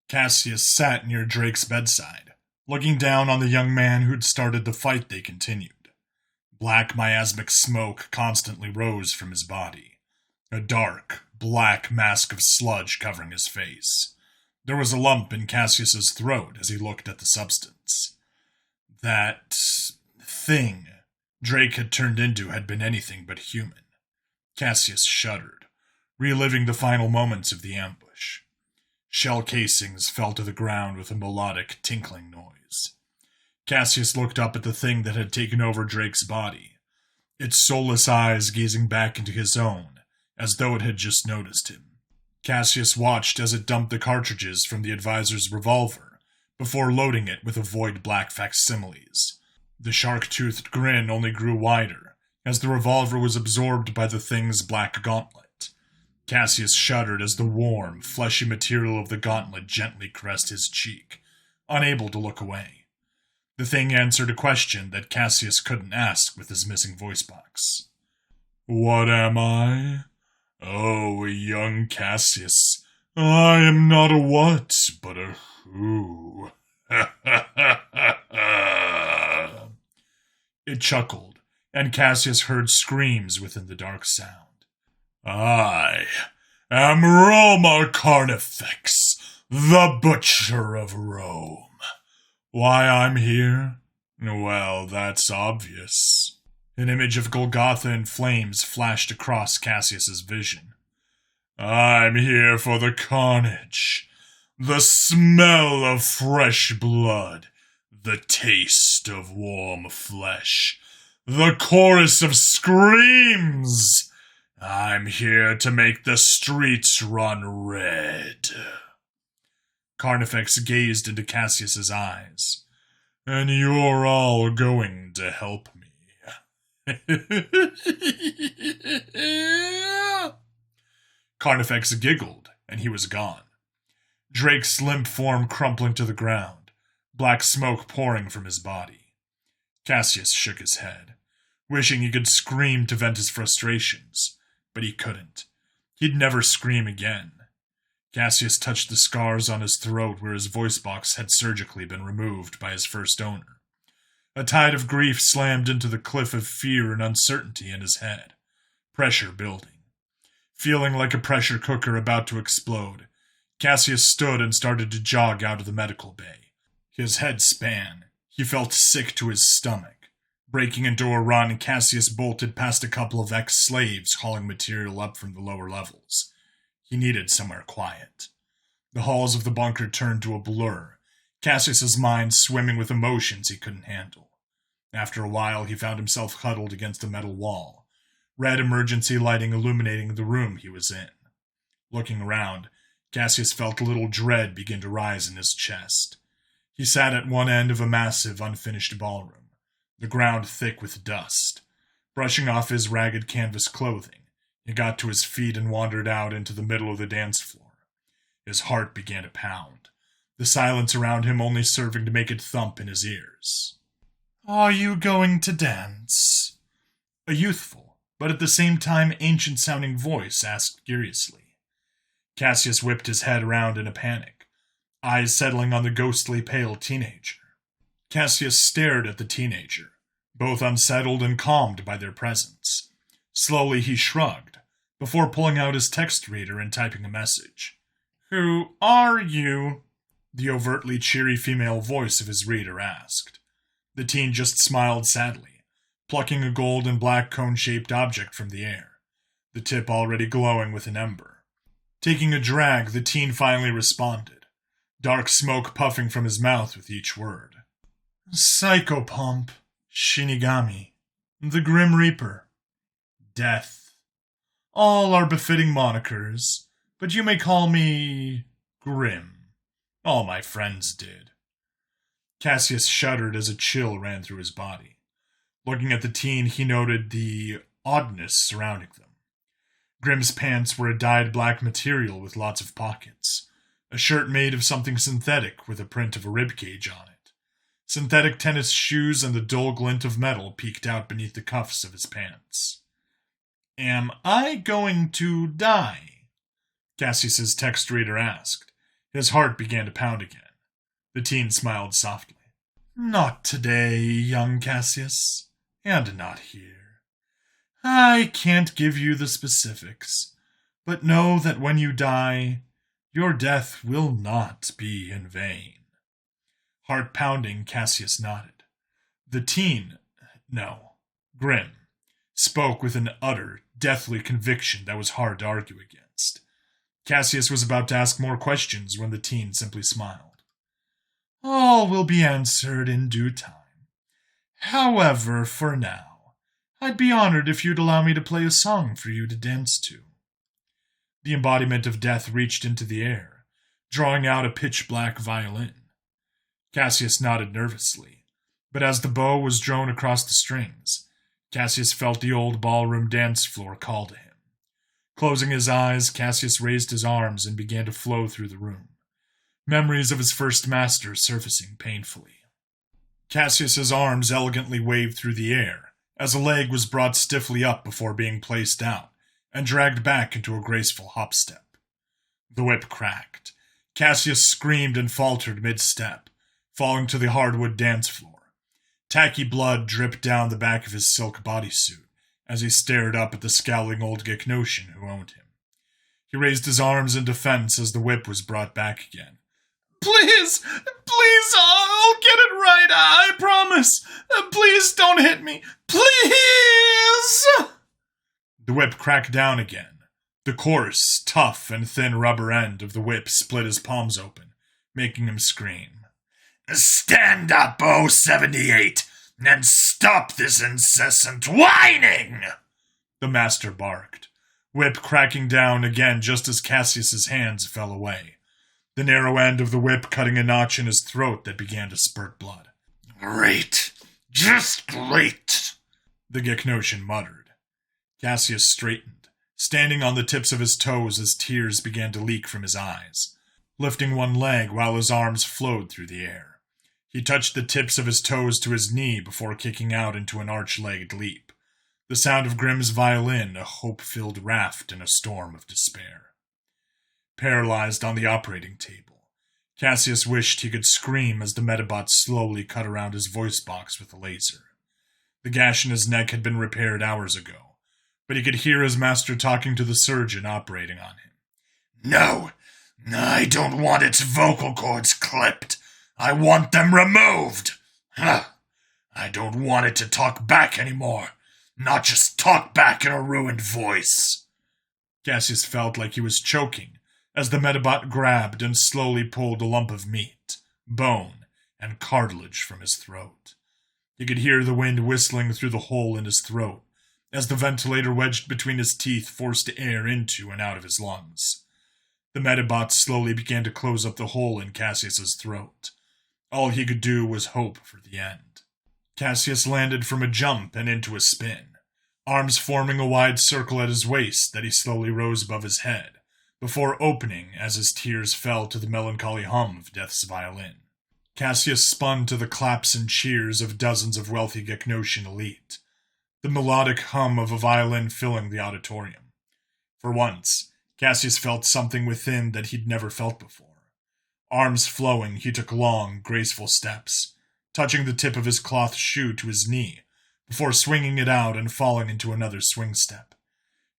Cassius sat near Drake's bedside, looking down on the young man who'd started the fight they continued. Black miasmic smoke constantly rose from his body, a dark, black mask of sludge covering his face. There was a lump in Cassius's throat as he looked at the substance. That thing Drake had turned into had been anything but human. Cassius shuddered, reliving the final moments of the ambush. Shell casings fell to the ground with a melodic, tinkling noise. Cassius looked up at the thing that had taken over Drake's body, its soulless eyes gazing back into his own, as though it had just noticed him. Cassius watched as it dumped the cartridges from the advisor's revolver, before loading it with a void black facsimiles. The shark-toothed grin only grew wider, as the revolver was absorbed by the thing's black gauntlet. Cassius shuddered as the warm, fleshy material of the gauntlet gently caressed his cheek, unable to look away. The thing answered a question that Cassius couldn't ask with his missing voice box. "What am I? Oh, young Cassius, I am not a what, but a who." It chuckled, and Cassius heard screams within the dark sound. "I am Roma Carnifex, the Butcher of Rome. Why I'm here? Well, that's obvious." An image of Golgotha in flames flashed across Cassius's vision. "I'm here for the carnage, the smell of fresh blood, the taste of warm flesh, the chorus of screams. I'm here to make the streets run red." Carnifex gazed into Cassius's eyes. "And you're all going to help me." Carnifex giggled, and he was gone. Drake's limp form crumpling to the ground, black smoke pouring from his body. Cassius shook his head, wishing he could scream to vent his frustrations, but he couldn't. He'd never scream again. Cassius touched the scars on his throat where his voice box had surgically been removed by his first owner. A tide of grief slammed into the cliff of fear and uncertainty in his head, pressure building. Feeling like a pressure cooker about to explode, Cassius stood and started to jog out of the medical bay. His head span. He felt sick to his stomach. Breaking into a run, Cassius bolted past a couple of ex-slaves hauling material up from the lower levels. He needed somewhere quiet. The halls of the bunker turned to a blur, Cassius's mind swimming with emotions he couldn't handle. After a while, he found himself huddled against a metal wall, red emergency lighting illuminating the room he was in. Looking around, Cassius felt a little dread begin to rise in his chest. He sat at one end of a massive, unfinished ballroom, the ground thick with dust. Brushing off his ragged canvas clothing, he got to his feet and wandered out into the middle of the dance floor. His heart began to pound, the silence around him only serving to make it thump in his ears. "Are you going to dance?" A youthful, but at the same time ancient-sounding voice asked curiously. Cassius whipped his head around in a panic, eyes settling on the ghostly pale teenager. Cassius stared at the teenager, both unsettled and calmed by their presence. Slowly he shrugged, before pulling out his text reader and typing a message. "Who are you?" the overtly cheery female voice of his reader asked. The teen just smiled sadly, plucking a gold and black cone-shaped object from the air, the tip already glowing with an ember. Taking a drag, the teen finally responded, dark smoke puffing from his mouth with each word. "Psychopomp, Shinigami, the Grim Reaper, Death. All are befitting monikers, but you may call me Grim. All my friends did." Cassius shuddered as a chill ran through his body. Looking at the teen, he noted the oddness surrounding them. Grim's pants were a dyed black material with lots of pockets, a shirt made of something synthetic with a print of a ribcage on it. Synthetic tennis shoes and the dull glint of metal peeked out beneath the cuffs of his pants. "Am I going to die?" Cassius's text reader asked, His heart began to pound again. The teen smiled softly. "Not today, young Cassius, and not here. I can't give you the specifics, but know that when you die, your death will not be in vain." Heart pounding, Cassius nodded. The teen, no, Grim, spoke with an utter, deathly conviction that was hard to argue against. Cassius was about to ask more questions when the teen simply smiled. "All will be answered in due time. However, for now, I'd be honored if you'd allow me to play a song for you to dance to." The embodiment of death reached into the air, drawing out a pitch-black violin. Cassius nodded nervously, but as the bow was drawn across the strings, Cassius felt the old ballroom dance floor call to him. Closing his eyes, Cassius raised his arms and began to flow through the room, memories of his first master surfacing painfully. Cassius's arms elegantly waved through the air, as a leg was brought stiffly up before being placed out and dragged back into a graceful hop step. The whip cracked. Cassius screamed and faltered mid-step, falling to the hardwood dance floor. Tacky blood dripped down the back of his silk bodysuit as he stared up at the scowling old Geknosion who owned him. He raised his arms in defense as the whip was brought back again. Please, I'll get it right, I promise. Please don't hit me. Please! The whip cracked down again. The coarse, tough, and thin rubber end of the whip split his palms open, making him scream. Stand up, 078, and stop this incessant whining! The master barked, whip cracking down again just as Cassius's hands fell away, the narrow end of the whip cutting a notch in his throat that began to spurt blood. Great, just great, the Geknosion muttered. Cassius straightened, standing on the tips of his toes as tears began to leak from his eyes, lifting one leg while his arms flowed through the air. He touched the tips of his toes to his knee before kicking out into an arch-legged leap, the sound of Grimm's violin a hope-filled raft in a storm of despair. Paralyzed on the operating table, Cassius wished he could scream as the Medabot slowly cut around his voice box with a laser. The gash in his neck had been repaired hours ago, but he could hear his master talking to the surgeon operating on him. No, I don't want its vocal cords clipped. I want them removed. I don't want it to talk back anymore. Not just talk back in a ruined voice. Cassius felt like he was choking as the Medabot grabbed and slowly pulled a lump of meat, bone, and cartilage from his throat. He could hear the wind whistling through the hole in his throat as the ventilator wedged between his teeth forced air into and out of his lungs. The Medabot slowly began to close up the hole in Cassius's throat. All he could do was hope for the end. Cassius landed from a jump and into a spin, arms forming a wide circle at his waist that he slowly rose above his head, before opening as his tears fell to the melancholy hum of Death's violin. Cassius spun to the claps and cheers of dozens of wealthy Geknosion elite, the melodic hum of a violin filling the auditorium. For once, Cassius felt something within that he'd never felt before. Arms flowing, he took long, graceful steps, touching the tip of his cloth shoe to his knee, before swinging it out and falling into another swing step.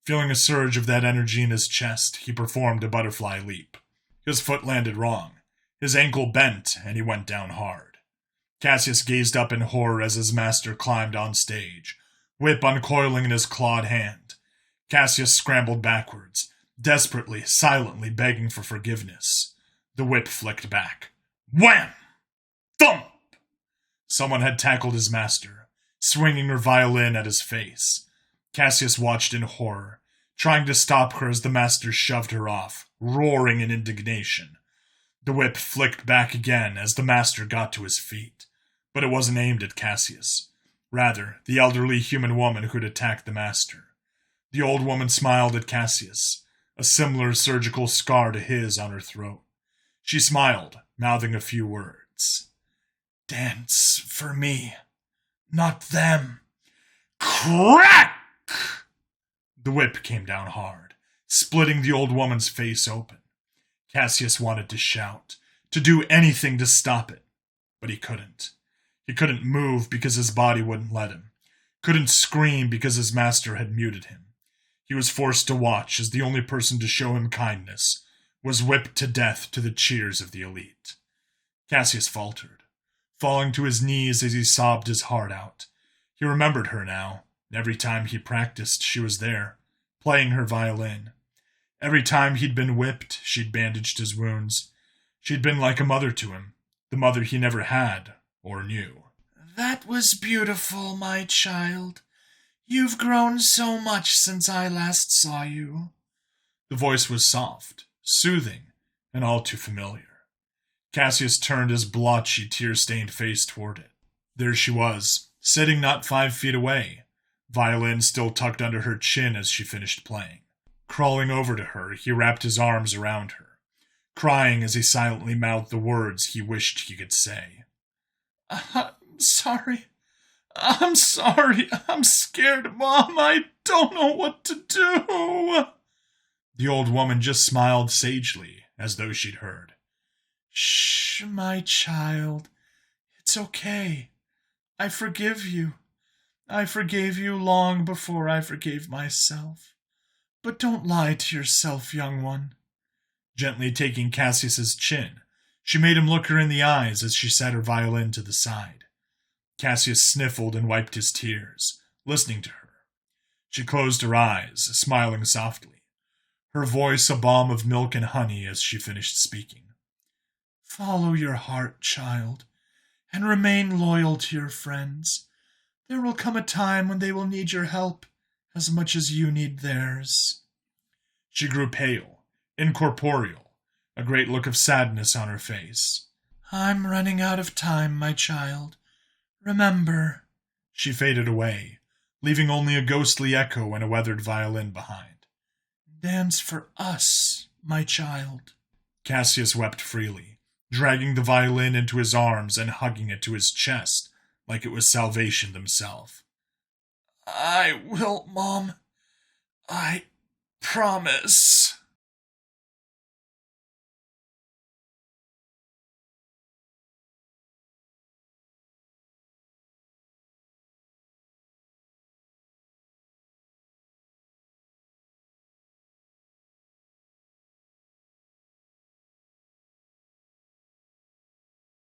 Feeling a surge of that energy in his chest, he performed a butterfly leap. His foot landed wrong. His ankle bent, and he went down hard. Cassius gazed up in horror as his master climbed on stage, whip uncoiling in his clawed hand. Cassius scrambled backwards, desperately, silently begging for forgiveness. The whip flicked back. Wham! Thump! Someone had tackled his master, swinging her violin at his face. Cassius watched in horror, trying to stop her as the master shoved her off, roaring in indignation. The whip flicked back again as the master got to his feet, but it wasn't aimed at Cassius. Rather, the elderly human woman who'd attacked the master. The old woman smiled at Cassius, a similar surgical scar to his on her throat. She smiled, mouthing a few words. Dance for me, not them. Crack! The whip came down hard, splitting the old woman's face open. Cassius wanted to shout, to do anything to stop it, but he couldn't. He couldn't move because his body wouldn't let him, couldn't scream because his master had muted him. He was forced to watch as the only person to show him kindness was whipped to death to the cheers of the elite. Cassius faltered, falling to his knees as he sobbed his heart out. He remembered her now. Every time he practiced, she was there, playing her violin. Every time he'd been whipped, she'd bandaged his wounds. She'd been like a mother to him, the mother he never had or knew. "That was beautiful, my child. You've grown so much since I last saw you." The voice was soft, soothing, and all too familiar. Cassius turned his blotchy, tear-stained face toward it. There she was, sitting not 5 feet away, violin still tucked under her chin as she finished playing. Crawling over to her, he wrapped his arms around her, crying as he silently mouthed the words he wished he could say. "I'm sorry. I'm sorry. I'm scared, Mom. I don't know what to do." The old woman just smiled sagely, as though she'd heard. "Shh, my child. It's okay. I forgive you. I forgave you long before I forgave myself. But don't lie to yourself, young one." Gently taking Cassius's chin, she made him look her in the eyes as she set her violin to the side. Cassius sniffled and wiped his tears, listening to her. She closed her eyes, smiling softly, her voice a balm of milk and honey as she finished speaking. "Follow your heart, child, and remain loyal to your friends. There will come a time when they will need your help as much as you need theirs." She grew pale, incorporeal, a great look of sadness on her face. "I'm running out of time, my child. Remember." She faded away, leaving only a ghostly echo and a weathered violin behind. "Dance for us, my child." Cassius wept freely, dragging the violin into his arms and hugging it to his chest like it was salvation themselves. "I will, Mom. I promise."